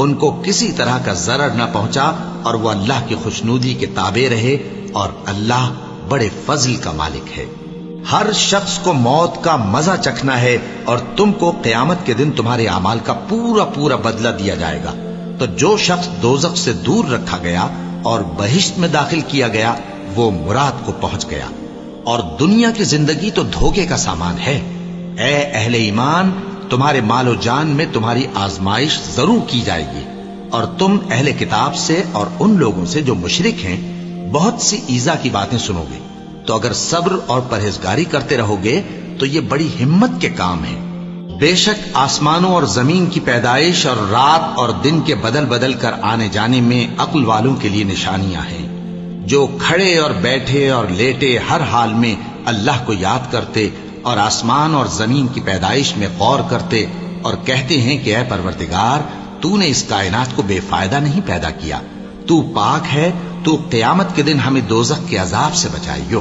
ان کو کسی طرح کا ضرر نہ پہنچا اور وہ اللہ کی خوشنودی کے تابع رہے، اور اللہ بڑے فضل کا مالک ہے۔ ہر شخص کو موت کا مزہ چکھنا ہے، اور تم کو قیامت کے دن تمہارے اعمال کا پورا پورا بدلہ دیا جائے گا۔ تو جو شخص دوزخ سے دور رکھا گیا اور بہشت میں داخل کیا گیا وہ مراد کو پہنچ گیا، اور دنیا کی زندگی تو دھوکے کا سامان ہے۔ اے اہل ایمان، تمہارے مال و جان میں تمہاری آزمائش ضرور کی جائے گی، اور تم اہل کتاب سے اور ان لوگوں سے جو مشرک ہیں بہت سی ایذا کی باتیں سنو گے، تو اگر صبر اور پرہیزگاری کرتے رہو گے تو یہ بڑی ہمت کے کام ہے۔ بے شک آسمانوں اور زمین کی پیدائش اور رات اور دن کے بدل بدل کر آنے جانے میں عقل والوں کے لیے نشانیاں ہیں، جو کھڑے اور بیٹھے اور لیٹے ہر حال میں اللہ کو یاد کرتے اور آسمان اور زمین کی پیدائش میں غور کرتے اور کہتے ہیں کہ اے پروردگار، تو نے اس کائنات کو بے فائدہ نہیں پیدا کیا، تو پاک ہے، تو قیامت کے دن ہمیں دوزخ کے عذاب سے بچائیو۔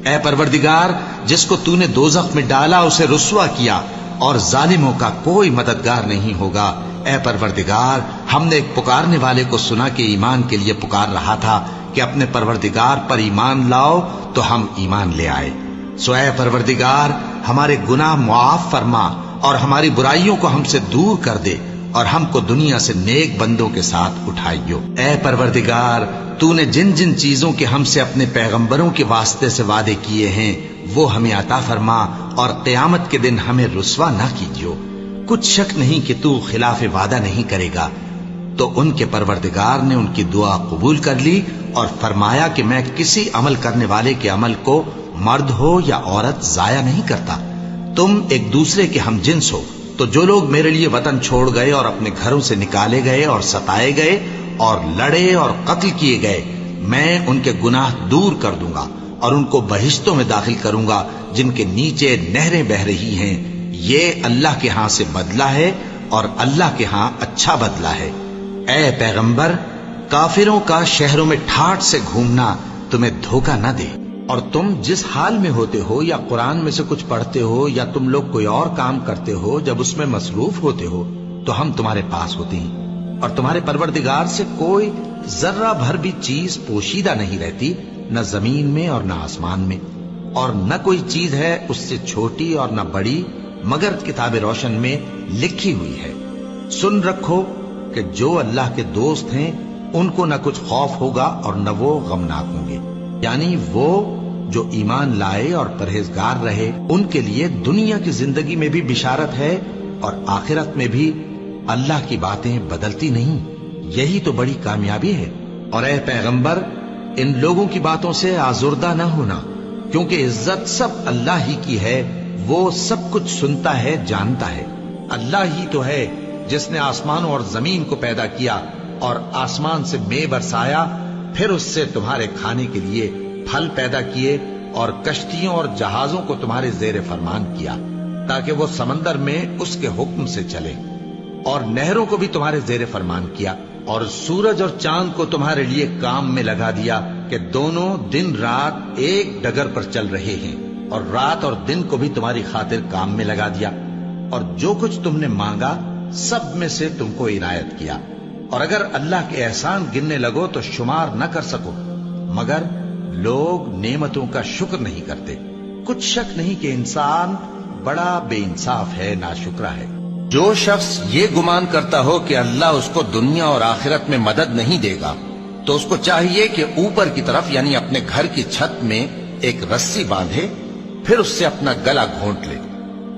اے پروردگار، جس کو تو نے دوزخ میں ڈالا اسے رسوا کیا، اور ظالموں کا کوئی مددگار نہیں ہوگا۔ اے پروردگار، ہم نے ایک پکارنے والے کو سنا کہ ایمان کے لیے پکار رہا تھا کہ اپنے پروردگار پر ایمان لاؤ، تو ہم ایمان لے آئے۔ سو اے پروردگار، ہمارے گناہ معاف فرما اور ہماری برائیوں کو ہم سے دور کر دے، اور ہم کو دنیا سے نیک بندوں کے ساتھ اٹھائیو۔ اے پروردگار، تو نے جن جن چیزوں کے ہم سے اپنے پیغمبروں کے واسطے سے وعدے کیے ہیں وہ ہمیں عطا فرما، اور قیامت کے دن ہمیں رسوا نہ کیجیو۔ کچھ شک نہیں کہ تو خلاف وعدہ نہیں کرے گا۔ تو ان کے پروردگار نے ان کی دعا قبول کر لی اور فرمایا کہ میں کسی عمل کرنے والے کے عمل کو مرد ہو یا عورت ضائع نہیں کرتا، تم ایک دوسرے کے ہم جنس ہو۔ تو جو لوگ میرے لیے وطن چھوڑ گئے اور اپنے گھروں سے نکالے گئے اور ستائے گئے اور لڑے اور قتل کیے گئے، میں ان کے گناہ دور کر دوں گا اور ان کو بہشتوں میں داخل کروں گا جن کے نیچے نہریں بہ رہی ہیں۔ یہ اللہ کے ہاں سے بدلہ ہے، اور اللہ کے ہاں اچھا بدلہ ہے۔ اے پیغمبر، کافروں کا شہروں میں ٹھاٹھ سے گھومنا تمہیں دھوکہ نہ دے، اور تم جس حال میں ہوتے ہو یا قرآن میں سے کچھ پڑھتے ہو یا تم لوگ کوئی اور کام کرتے ہو، جب اس میں مصروف ہوتے ہو تو ہم تمہارے پاس ہوتے ہیں، اور تمہارے پروردگار سے کوئی ذرہ بھر بھی چیز پوشیدہ نہیں رہتی، نہ زمین میں اور نہ آسمان میں، اور نہ کوئی چیز ہے اس سے چھوٹی اور نہ بڑی مگر کتاب روشن میں لکھی ہوئی ہے۔ سن رکھو کہ جو اللہ کے دوست ہیں ان کو نہ کچھ خوف ہوگا اور نہ وہ غمناک ہوں گے، یعنی وہ جو ایمان لائے اور پرہیزگار رہے ان کے لیے دنیا کی زندگی میں بھی بشارت ہے، اور آخرت میں بھی اللہ کی باتیں بدلتی نہیں۔ یہی تو بڑی کامیابی ہے۔ اور اے پیغمبر، ان لوگوں کی باتوں سے آزردہ نہ ہونا، کیونکہ عزت سب اللہ ہی کی ہے، وہ سب کچھ سنتا ہے، جانتا ہے۔ اللہ ہی تو ہے جس نے آسمانوں اور زمین کو پیدا کیا اور آسمان سے مے برسایا، پھر اس سے تمہارے کھانے کے لیے پھل پیدا کیے، اور کشتیوں اور جہازوں کو تمہارے زیر فرمان کیا تاکہ وہ سمندر میں اس کے حکم سے چلے، اور نہروں کو بھی تمہارے زیر فرمان کیا، اور سورج اور چاند کو تمہارے لیے کام میں لگا دیا کہ دونوں دن رات ایک ڈگر پر چل رہے ہیں، اور رات اور دن کو بھی تمہاری خاطر کام میں لگا دیا، اور جو کچھ تم نے مانگا سب میں سے تم کو عنایت کیا، اور اگر اللہ کے احسان گننے لگو تو شمار نہ کر سکو، مگر لوگ نعمتوں کا شکر نہیں کرتے۔ کچھ شک نہیں کہ انسان بڑا بے انصاف ہے، ناشکرا ہے۔ جو شخص یہ گمان کرتا ہو کہ اللہ اس کو دنیا اور آخرت میں مدد نہیں دے گا، تو اس کو چاہیے کہ اوپر کی طرف یعنی اپنے گھر کی چھت میں ایک رسی باندھے، پھر اس سے اپنا گلا گھونٹ لے،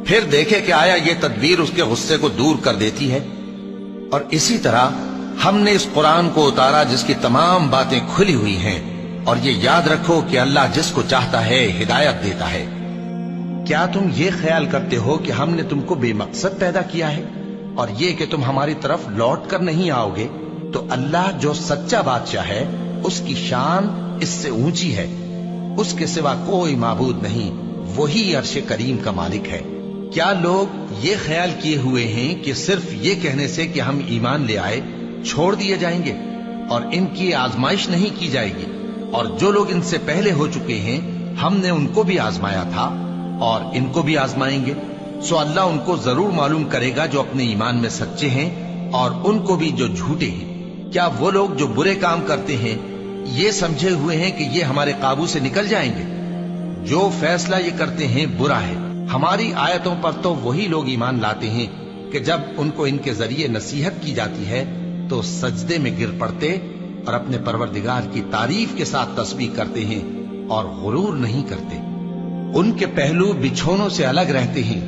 پھر دیکھے کہ آیا یہ تدبیر اس کے غصے کو دور کر دیتی ہے۔ اور اسی طرح ہم نے اس قرآن کو اتارا جس کی تمام باتیں کھلی ہوئی ہیں، اور یہ یاد رکھو کہ اللہ جس کو چاہتا ہے ہدایت دیتا ہے۔ کیا تم یہ خیال کرتے ہو کہ ہم نے تم کو بے مقصد پیدا کیا ہے، اور یہ کہ تم ہماری طرف لوٹ کر نہیں آؤ گے؟ تو اللہ جو سچا بادشاہ ہے اس کی شان اس سے اونچی ہے، اس کے سوا کوئی معبود نہیں، وہی عرش کریم کا مالک ہے۔ کیا لوگ یہ خیال کیے ہوئے ہیں کہ صرف یہ کہنے سے کہ ہم ایمان لے آئے چھوڑ دیے جائیں گے، اور ان کی آزمائش نہیں کی جائے گی؟ اور جو لوگ ان سے پہلے ہو چکے ہیں ہم نے ان کو بھی آزمایا تھا اور ان کو بھی آزمائیں گے، سو اللہ ان کو ضرور معلوم کرے گا جو اپنے ایمان میں سچے ہیں اور ان کو بھی جو جھوٹے ہیں۔ کیا وہ لوگ جو برے کام کرتے ہیں یہ سمجھے ہوئے ہیں کہ یہ ہمارے قابو سے نکل جائیں گے؟ جو فیصلہ یہ کرتے ہیں برا ہے۔ ہماری آیتوں پر تو وہی لوگ ایمان لاتے ہیں کہ جب ان کو ان کے ذریعے نصیحت کی جاتی ہے تو سجدے میں گر پڑتے اور اپنے پروردگار کی تعریف کے ساتھ تسبیح کرتے ہیں اور غرور نہیں کرتے۔ ان کے پہلو بچھونوں سے الگ رہتے ہیں،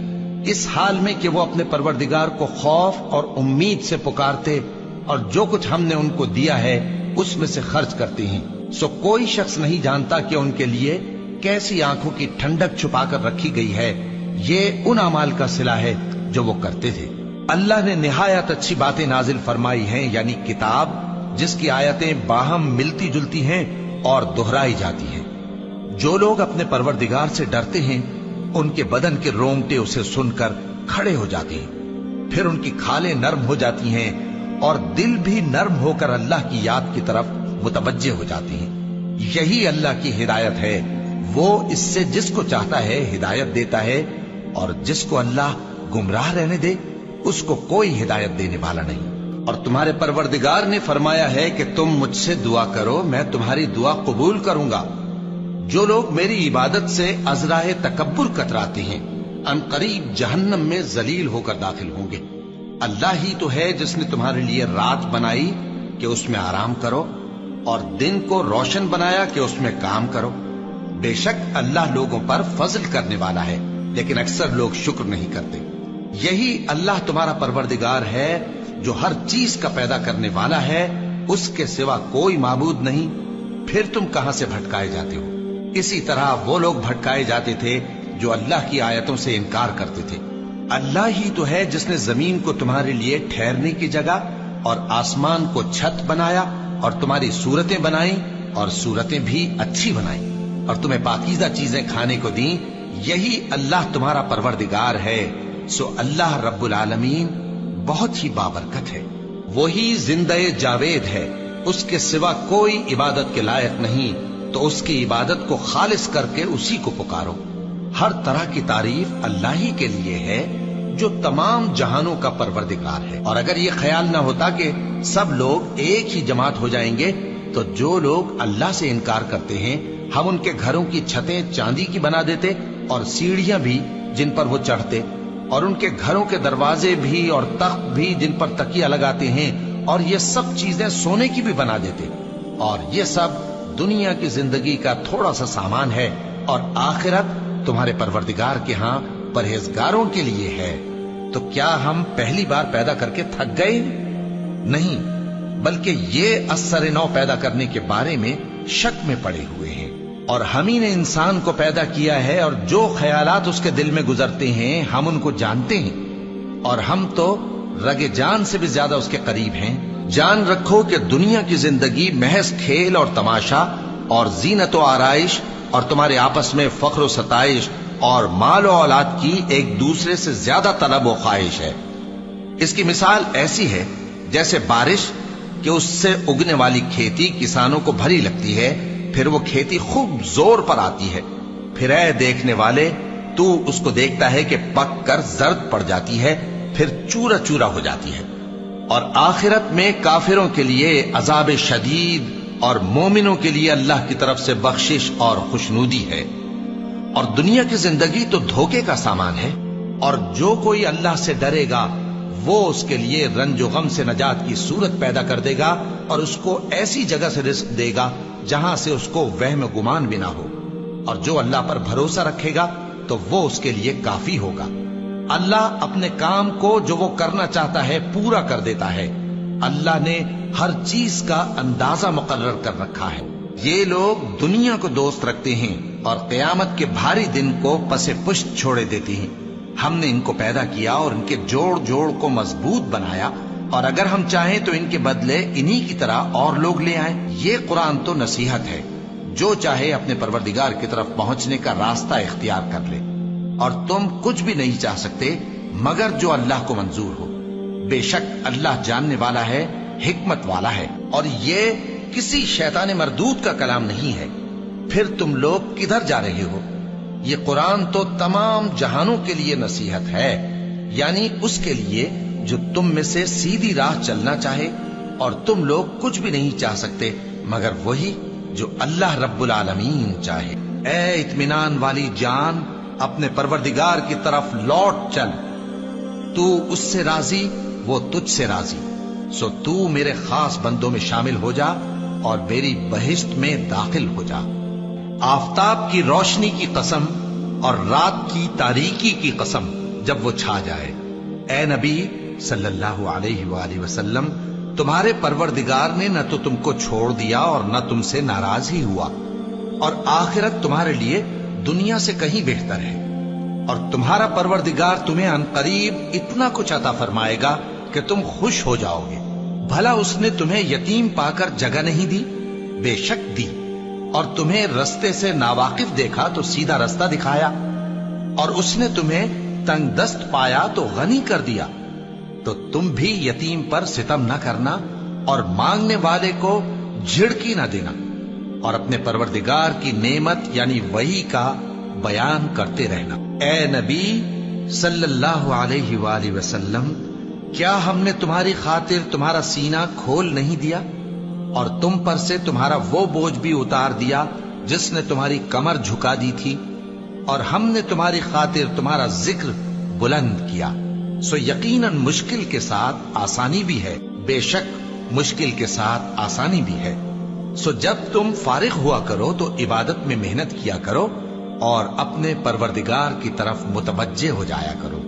اس حال میں کہ وہ اپنے پروردگار کو خوف اور امید سے پکارتے اور جو کچھ ہم نے ان کو دیا ہے اس میں سے خرچ کرتے ہیں۔ سو کوئی شخص نہیں جانتا کہ ان کے لیے کیسی آنکھوں کی ٹھنڈک چھپا کر رکھی گئی ہے، یہ ان اعمال کا صلہ ہے جو وہ کرتے تھے۔ اللہ نے نہایت اچھی باتیں نازل فرمائی ہیں، یعنی کتاب جس کی آیتیں باہم ملتی جلتی ہیں اور دہرائی جاتی ہیں۔ جو لوگ اپنے پروردگار سے ڈرتے ہیں ان کے بدن کے رونگٹے اسے سن کر کھڑے ہو جاتے ہیں، پھر ان کی کھالیں نرم ہو جاتی ہیں اور دل بھی نرم ہو کر اللہ کی یاد کی طرف متوجہ ہو جاتے ہیں۔ یہی اللہ کی ہدایت ہے، وہ اس سے جس کو چاہتا ہے ہدایت دیتا ہے، اور جس کو اللہ گمراہ رہنے دے اس کو کوئی ہدایت دینے والا نہیں۔ اور تمہارے پروردگار نے فرمایا ہے کہ تم مجھ سے دعا کرو، میں تمہاری دعا قبول کروں گا۔ جو لوگ میری عبادت سے ازراہ تکبر کتراتے ہیں ان قریب جہنم میں ذلیل ہو کر داخل ہوں گے۔ اللہ ہی تو ہے جس نے تمہارے لیے رات بنائی کہ اس میں آرام کرو اور دن کو روشن بنایا کہ اس میں کام کرو۔ بے شک اللہ لوگوں پر فضل کرنے والا ہے، لیکن اکثر لوگ شکر نہیں کرتے۔ یہی اللہ تمہارا پروردگار ہے جو ہر چیز کا پیدا کرنے والا ہے، اس کے سوا کوئی معبود نہیں، پھر تم کہاں سے بھٹکائے جاتے ہو؟ اسی طرح وہ لوگ بھٹکائے جاتے تھے جو اللہ کی آیتوں سے انکار کرتے تھے۔ اللہ ہی تو ہے جس نے زمین کو تمہارے لیے ٹھہرنے کی جگہ اور آسمان کو چھت بنایا اور تمہاری صورتیں بنائیں اور صورتیں بھی اچھی بنائیں اور تمہیں پاکیزہ چیزیں کھانے کو دیں۔ یہی اللہ تمہارا پروردگار ہے، سو اللہ رب العالمین بہت ہی بابرکت ہے۔ وہی زندہ جاوید ہے، اس کے سوا کوئی عبادت کے لائق نہیں، تو اس کی عبادت کو خالص کر کے اسی کو پکارو۔ ہر طرح کی تعریف اللہ ہی کے لیے ہے جو تمام جہانوں کا پروردگار ہے۔ اور اگر یہ خیال نہ ہوتا کہ سب لوگ ایک ہی جماعت ہو جائیں گے تو جو لوگ اللہ سے انکار کرتے ہیں ہم ان کے گھروں کی چھتیں چاندی کی بنا دیتے اور سیڑھیاں بھی جن پر وہ چڑھتے، اور ان کے گھروں کے دروازے بھی اور تخت بھی جن پر تکیہ لگاتے ہیں، اور یہ سب چیزیں سونے کی بھی بنا دیتے۔ اور یہ سب دنیا کی زندگی کا تھوڑا سا سامان ہے، اور آخرت تمہارے پروردگار کے ہاں پرہیزگاروں کے لیے ہے۔ تو کیا ہم پہلی بار پیدا کر کے تھک گئے؟ نہیں، بلکہ یہ اثر نو پیدا کرنے کے بارے میں شک میں پڑے ہوئے ہیں۔ اور ہم ہی نے انسان کو پیدا کیا ہے، اور جو خیالات اس کے دل میں گزرتے ہیں ہم ان کو جانتے ہیں، اور ہم تو رگ جان سے بھی زیادہ اس کے قریب ہیں۔ جان رکھو کہ دنیا کی زندگی محض کھیل اور تماشا اور زینت و آرائش اور تمہارے آپس میں فخر و ستائش اور مال و اولاد کی ایک دوسرے سے زیادہ طلب و خواہش ہے۔ اس کی مثال ایسی ہے جیسے بارش کہ اس سے اگنے والی کھیتی کسانوں کو بھری لگتی ہے، پھر وہ کھیتی خوب زور پر آتی ہے، پھر اے دیکھنے والے تو اس کو دیکھتا ہے کہ پک کر زرد پڑ جاتی ہے، پھر چورا چورا ہو جاتی ہے۔ اور آخرت میں کافروں کے لیے عذاب شدید اور مومنوں کے لیے اللہ کی طرف سے بخشش اور خوشنودی ہے۔ اور دنیا کی زندگی تو دھوکے کا سامان ہے، اور جو کوئی اللہ سے ڈرے گا وہ اس کے لیے رنج و غم سے نجات کی صورت پیدا کر دے گا، اور اس کو ایسی جگہ سے رزق دے گا جہاں سے اس کو وہم و گمان بھی نہ ہو۔ اور جو اللہ پر بھروسہ رکھے گا تو وہ اس کے لیے کافی ہوگا۔ اللہ اپنے کام کو جو وہ کرنا چاہتا ہے پورا کر دیتا ہے۔ اللہ نے ہر چیز کا اندازہ مقرر کر رکھا ہے۔ یہ لوگ دنیا کو دوست رکھتے ہیں اور قیامت کے بھاری دن کو پس پشت چھوڑے دیتے ہیں۔ ہم نے ان کو پیدا کیا اور ان کے جوڑ جوڑ کو مضبوط بنایا، اور اگر ہم چاہیں تو ان کے بدلے انہی کی طرح اور لوگ لے آئیں۔ یہ قرآن تو نصیحت ہے، جو چاہے اپنے پروردگار کی طرف پہنچنے کا راستہ اختیار کر لے، اور تم کچھ بھی نہیں چاہ سکتے مگر جو اللہ کو منظور ہو۔ بے شک اللہ جاننے والا ہے، حکمت والا ہے، اور یہ کسی شیطان مردود کا کلام نہیں ہے۔ پھر تم لوگ کدھر جا رہے ہو؟ یہ قرآن تو تمام جہانوں کے لیے نصیحت ہے، یعنی اس کے لیے جو تم میں سے سیدھی راہ چلنا چاہے، اور تم لوگ کچھ بھی نہیں چاہ سکتے مگر وہی جو اللہ رب العالمین چاہے۔ اے اطمینان والی جان، اپنے پروردگار کی طرف لوٹ چل، تو اس سے راضی، وہ تجھ سے راضی، سو تو میرے خاص بندوں میں شامل ہو جا اور میری بہشت میں داخل ہو جا۔ آفتاب کی روشنی کی قسم اور رات کی تاریکی کی قسم جب وہ چھا جائے، اے نبی صلی اللہ علیہ وآلہ وسلم، تمہارے پروردگار نے نہ تو تم کو چھوڑ دیا اور نہ تم سے ناراض ہی ہوا، اور آخرت تمہارے لیے دنیا سے کہیں بہتر ہے، اور تمہارا پروردگار تمہیں عنقریب اتنا کچھ عطا فرمائے گا کہ تم خوش ہو جاؤ گے۔ بھلا اس نے تمہیں یتیم پا کر جگہ نہیں دی؟ بے شک دی، اور تمہیں رستے سے ناواقف دیکھا تو سیدھا رستہ دکھایا، اور اس نے تمہیں تنگ دست پایا تو غنی کر دیا۔ تو تم بھی یتیم پر ستم نہ کرنا اور مانگنے والے کو جھڑکی نہ دینا، اور اپنے پروردگار کی نعمت یعنی وحی کا بیان کرتے رہنا۔ اے نبی صلی اللہ علیہ وآلہ وسلم، کیا ہم نے تمہاری خاطر تمہارا سینہ کھول نہیں دیا اور تم پر سے تمہارا وہ بوجھ بھی اتار دیا جس نے تمہاری کمر جھکا دی تھی، اور ہم نے تمہاری خاطر تمہارا ذکر بلند کیا، سو یقیناً مشکل کے ساتھ آسانی بھی ہے، بے شک مشکل کے ساتھ آسانی بھی ہے۔ سو جب تم فارغ ہوا کرو تو عبادت میں محنت کیا کرو اور اپنے پروردگار کی طرف متوجہ ہو جایا کرو۔